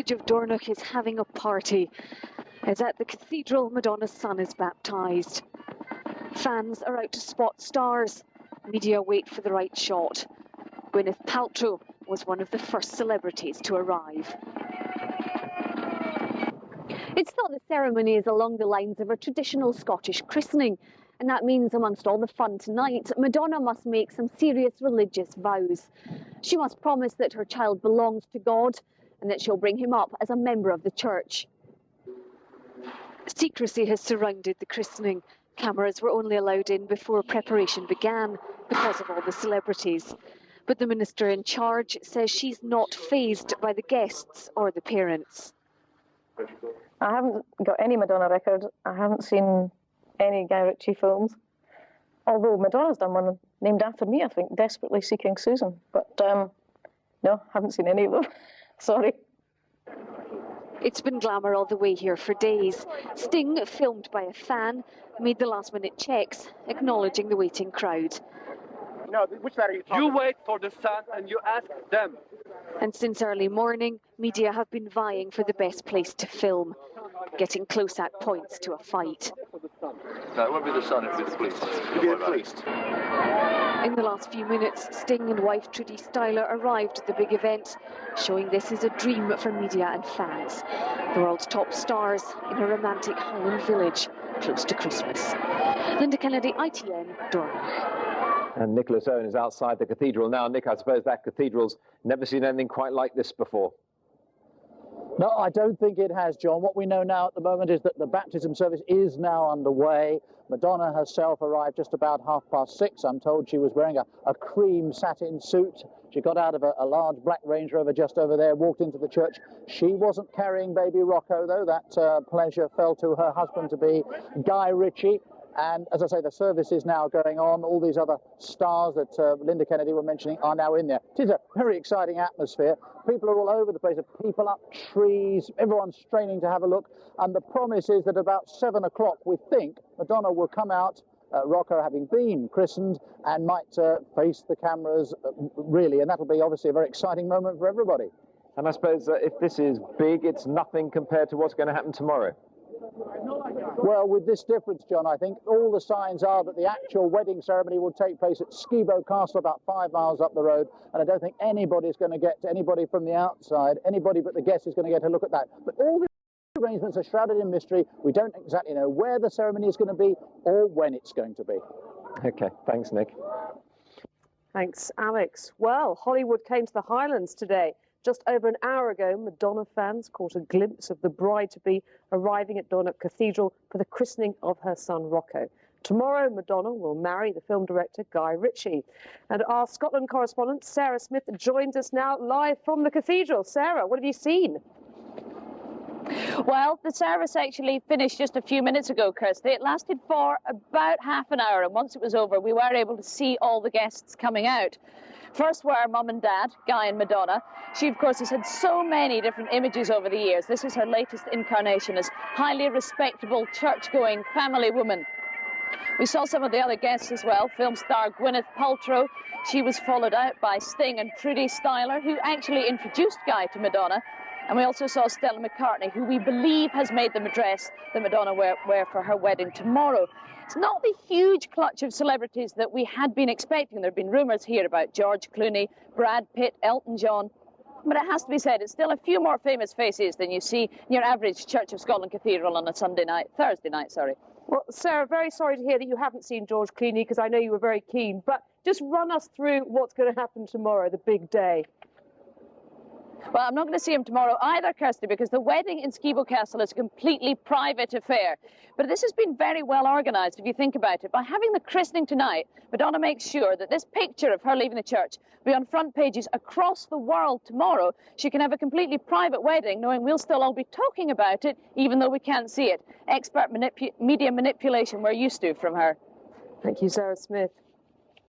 village of Dornoch is having a party. As at the cathedral, Madonna's son is baptised. Fans are out to spot stars. Media wait for the right shot. Gwyneth Paltrow was one of the first celebrities to arrive. It's thought the ceremony is along the lines of a traditional Scottish christening. And that means, amongst all the fun tonight, Madonna must make some serious religious vows. She must promise that her child belongs to God and that she'll bring him up as a member of the church. Secrecy has surrounded the christening. Cameras were only allowed in before preparation began because of all the celebrities. But the minister in charge says she's not fazed by the guests or the parents. I haven't got any Madonna record. I haven't seen any Guy Ritchie films. Although Madonna's done one named after me, I think, Desperately Seeking Susan. But no, haven't seen any of them. Sorry. It's been glamour all the way here for days. Sting, filmed by a fan, made the last-minute checks, acknowledging the waiting crowd. No, which letter are you talking? You wait for the sun and you ask them. And since early morning, media have been vying for the best place to film, getting close at points to a fight. No, it won't be the sun, it'll be the police. It'll be the police. In the last few minutes, Sting and wife Trudy Styler arrived at the big event, showing this is a dream for media and fans. The world's top stars in a romantic Highland village close to Christmas. Linda Kennedy, ITN, Dornoch. And Nicholas Owen is outside the cathedral now. Nick, I suppose that cathedral's never seen anything quite like this before. No, I don't think it has, John. What we know now at the moment is that the baptism service is now underway. Madonna herself arrived just about 6:30. I'm told she was wearing a cream satin suit. She got out of a large black Range Rover just over there, walked into the church. She wasn't carrying baby Rocco, though. That pleasure fell to her husband-to-be, Guy Ritchie. And as I say, the service is now going on. All these other stars that Linda Kennedy were mentioning are now in there. It is a very exciting atmosphere. People are all over the place, people up trees, everyone's straining to have a look. And the promise is that about 7 o'clock, we think, Madonna will come out, Rocco having been christened, and might face the cameras, really. And that'll be obviously a very exciting moment for everybody. And I suppose if this is big, it's nothing compared to what's going to happen tomorrow. Well, with this difference, John, I think all the signs are that the actual wedding ceremony will take place at Skibo Castle, about 5 miles up the road, and I don't think anybody's going to get to anybody from the outside. Anybody but the guest is going to get a look at that. But all the arrangements are shrouded in mystery. We don't exactly know where the ceremony is going to be or when it's going to be. OK, thanks, Nick. Thanks, Alex. Well, Hollywood came to the Highlands today. Just over an hour ago, Madonna fans caught a glimpse of the bride-to-be arriving at Dornoch Cathedral for the christening of her son, Rocco. Tomorrow, Madonna will marry the film director, Guy Ritchie. And our Scotland correspondent, Sarah Smith, joins us now live from the cathedral. Sarah, what have you seen? Well, the service actually finished just a few minutes ago, Kirsty. It lasted for about half an hour, and once it was over, we were able to see all the guests coming out. First were Mum and Dad, Guy and Madonna. She, of course, has had so many different images over the years. This is her latest incarnation as highly respectable, church-going family woman. We saw some of the other guests as well. Film star Gwyneth Paltrow. She was followed out by Sting and Trudy Styler, who actually introduced Guy to Madonna. And we also saw Stella McCartney, who we believe has made the dress that Madonna wear for her wedding tomorrow. It's not the huge clutch of celebrities that we had been expecting. There have been rumours here about George Clooney, Brad Pitt, Elton John. But it has to be said, it's still a few more famous faces than you see in your average Church of Scotland cathedral on a Thursday night, sorry. Well, Sarah, very sorry to hear that you haven't seen George Clooney, because I know you were very keen. But just run us through what's going to happen tomorrow, the big day. Well, I'm not going to see him tomorrow either, Kirsty, because the wedding in Skibo Castle is a completely private affair. But this has been very well organised, if you think about it. By having the christening tonight, Madonna makes sure that this picture of her leaving the church will be on front pages across the world tomorrow. She can have a completely private wedding, knowing we'll still all be talking about it, even though we can't see it. Expert media manipulation we're used to from her. Thank you, Sarah Smith.